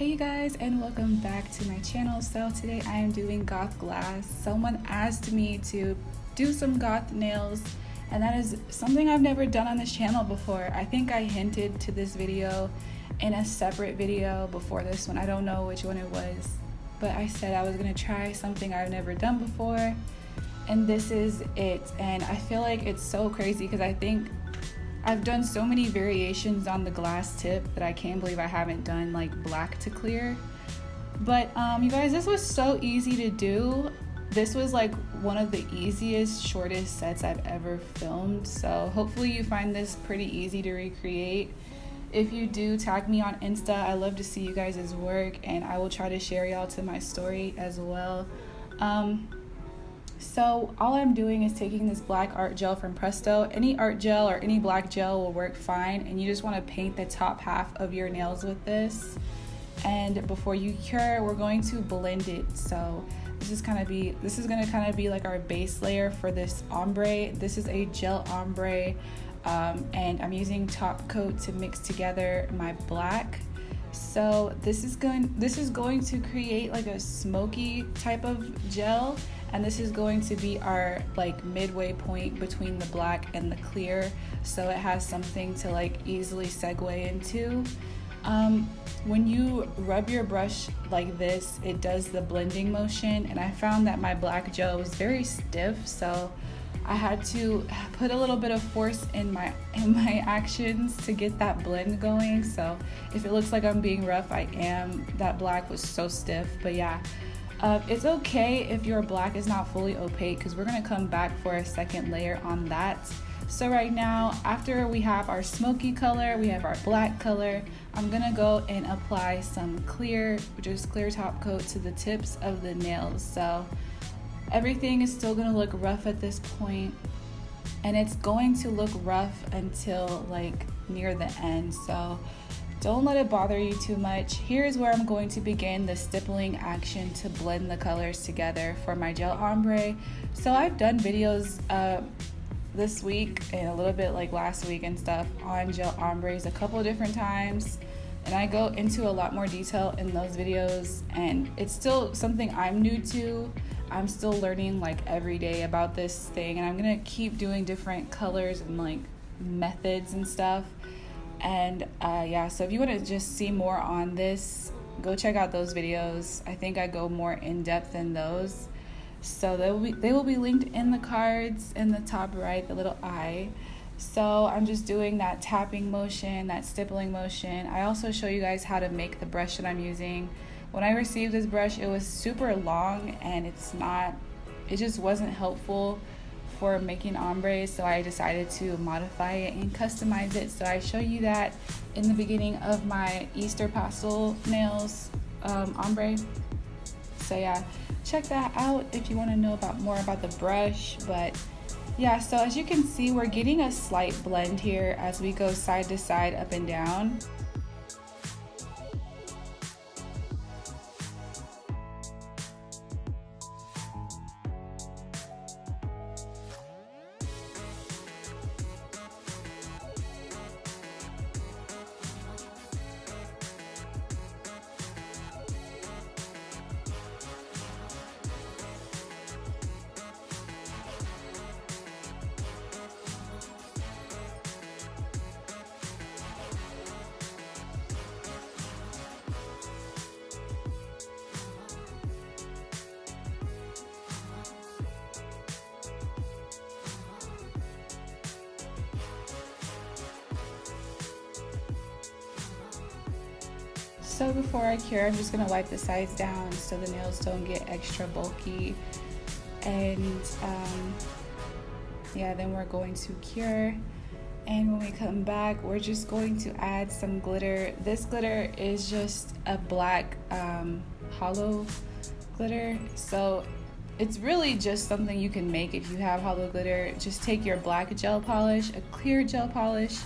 Hey you guys, and welcome back to my channel. So today I am doing goth glass. Someone asked me to do some goth nails, and that is something I've never done on this channel before. I think I hinted to this video in a separate video before this one. I don't know which one it was, but I said I was gonna try something I've never done before, and this is it. And I feel like it's so crazy because I think I've done so many variations on the glass tip that I can't believe I haven't done like black to clear. But you guys, this was so easy to do. This was like one of the easiest, shortest sets I've ever filmed. So hopefully you find this pretty easy to recreate. If you do, tag me on Insta. I love to see you guys' work, and I will try to share y'all to my story as well. So all I'm doing is taking this black art gel from Presto. Any art gel or any black gel will work fine, and you just want to paint the top half of your nails with this. And before you cure, we're going to blend it. So this is going to kind of be like our base layer for this ombre. This is a gel ombre, and I'm using top coat to mix together my black. So this is going to create like a smoky type of gel, and this is going to be our like midway point between the black and the clear, so it has something to like easily segue into. When you rub your brush like this, it does the blending motion, and I found that my black gel was very stiff, so I had to put a little bit of force in my actions to get that blend going. So if it looks like I'm being rough, I am. That black was so stiff. But yeah, it's okay if your black is not fully opaque, because we're gonna come back for a second layer on that. So right now, after we have our smoky color, we have our black color, I'm gonna go and apply some clear, which is clear top coat, to the tips of the nails. So everything is still gonna look rough at this point, and it's going to look rough until like near the end. So don't let it bother you too much. Here's where I'm going to begin the stippling action to blend the colors together for my gel ombre. So I've done videos this week and a little bit like last week and stuff on gel ombres a couple of different times, and I go into a lot more detail in those videos, and it's still something I'm new to. I'm still learning like every day about this thing, and I'm gonna keep doing different colors and like methods and stuff. And yeah, so if you want to just see more on this, go check out those videos. I think I go more in depth in those, so they will be linked in the cards in the top right, the little eye. So I'm just doing that tapping motion, that stippling motion. I also show you guys how to make the brush that I'm using. When I received this brush, it was super long, and it just wasn't helpful for making ombres, so I decided to modify it and customize it. So I show you that in the beginning of my Easter pastel nails ombre. So yeah, check that out if you want to know more about the brush. But yeah, so as you can see, we're getting a slight blend here as we go side to side, up and down. So before I cure, I'm just gonna wipe the sides down so the nails don't get extra bulky. And yeah, then we're going to cure. And when we come back, we're just going to add some glitter. This glitter is just a black hollow glitter. So it's really just something you can make if you have hollow glitter. Just take your black gel polish, a clear gel polish,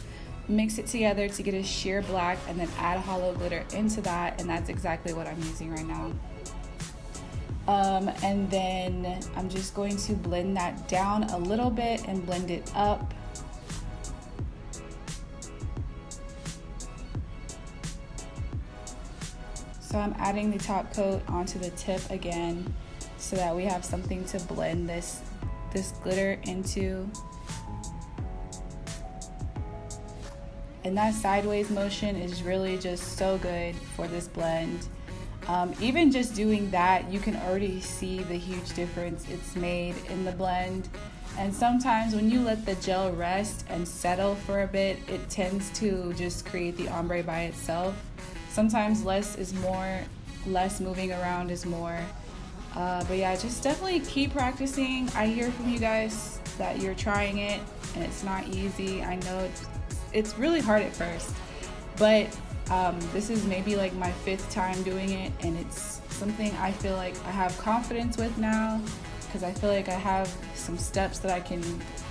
mix it together to get a sheer black, and then add hollow glitter into that, and that's exactly what I'm using right now. And then I'm just going to blend that down a little bit and blend it up. So I'm adding the top coat onto the tip again so that we have something to blend this glitter into. And that sideways motion is really just so good for this blend. Even just doing that, you can already see the huge difference it's made in the blend. And sometimes when you let the gel rest and settle for a bit, it tends to just create the ombre by itself. Sometimes less is more, less moving around is more. But yeah, just definitely keep practicing. I hear from you guys that you're trying it and it's not easy. I know it's really hard at first, but this is maybe like my 5th time doing it, and it's something I feel like I have confidence with now, because I feel like I have some steps that I can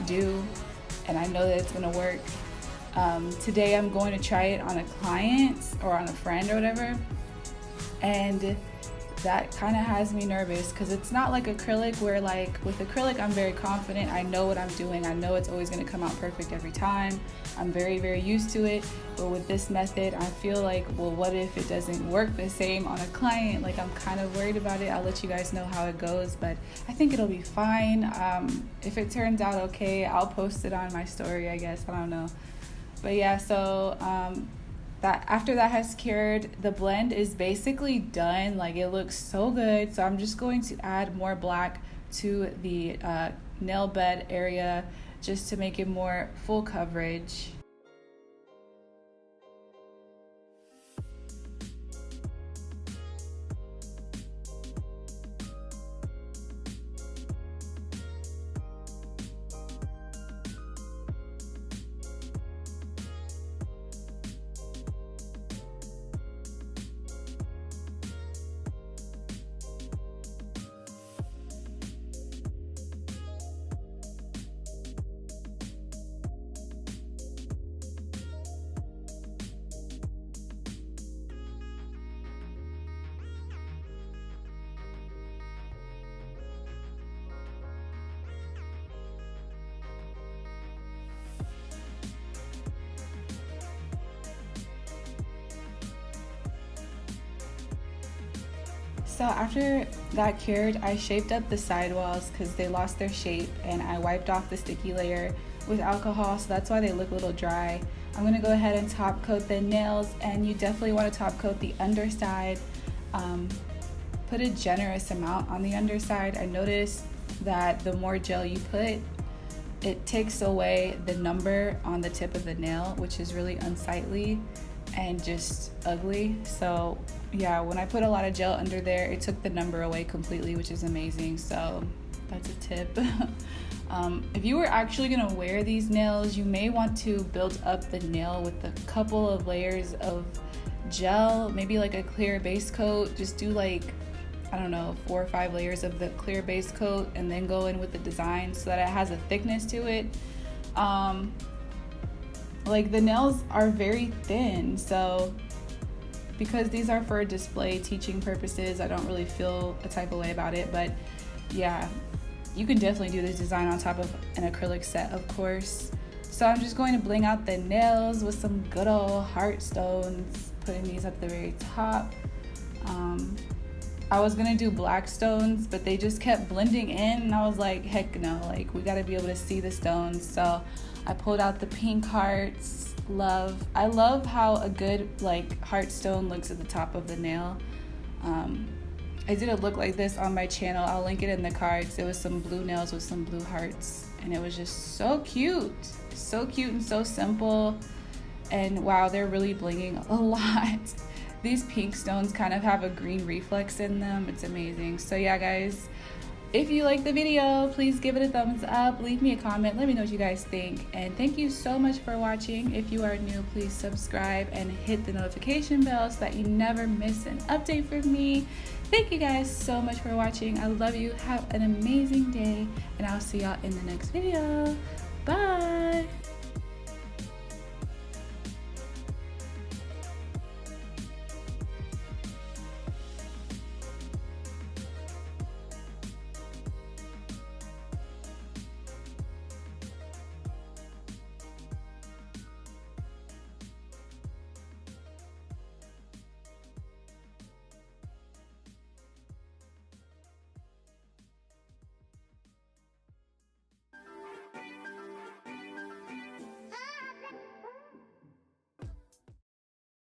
do and I know that it's gonna work. Today I'm going to try it on a client or on a friend or whatever, and that kind of has me nervous because it's not like acrylic, where like with acrylic I'm very confident, I know what I'm doing, I know it's always going to come out perfect every time, I'm very used to it. But with this method I feel like, well, what if it doesn't work the same on a client? Like, I'm kind of worried about it. I'll let you guys know how it goes, but I think it'll be fine. If it turns out okay, I'll post it on my story, I guess, I don't know. But yeah, so that after that has cured, the blend is basically done. Like, it looks so good. So I'm just going to add more black to the nail bed area just to make it more full coverage. So after that cured, I shaped up the sidewalls because they lost their shape, and I wiped off the sticky layer with alcohol, so that's why they look a little dry. I'm gonna go ahead and top coat the nails, and you definitely want to top coat the underside. Put a generous amount on the underside. I noticed that the more gel you put, it takes away the number on the tip of the nail, which is really unsightly and just ugly. So yeah, when I put a lot of gel under there, it took the number away completely, which is amazing. So that's a tip. If you were actually gonna wear these nails, you may want to build up the nail with a couple of layers of gel, maybe like a clear base coat. Just do like, I don't know, 4 or 5 layers of the clear base coat, and then go in with the design so that it has a thickness to it. Like, the nails are very thin, so because these are for display teaching purposes, I don't really feel a type of way about it. But yeah, you can definitely do this design on top of an acrylic set, of course. So I'm just going to bling out the nails with some good old heart stones, putting these at the very top. I was gonna do black stones, but they just kept blending in, and I was like, heck no, like, we gotta be able to see the stones. So I pulled out the pink hearts. I love how a good like heart stone looks at the top of the nail. I did a look like this on my channel. I'll link it in the cards. It was some blue nails with some blue hearts, and it was just so cute and so simple. And wow, they're really blinging a lot. These pink stones kind of have a green reflex in them. It's amazing. So yeah, guys, if you like the video, please give it a thumbs up, leave me a comment, let me know what you guys think, and thank you so much for watching. If you are new, please subscribe and hit the notification bell so that you never miss an update from me. Thank you guys so much for watching. I love you. Have an amazing day, and I'll see y'all in the next video. Bye.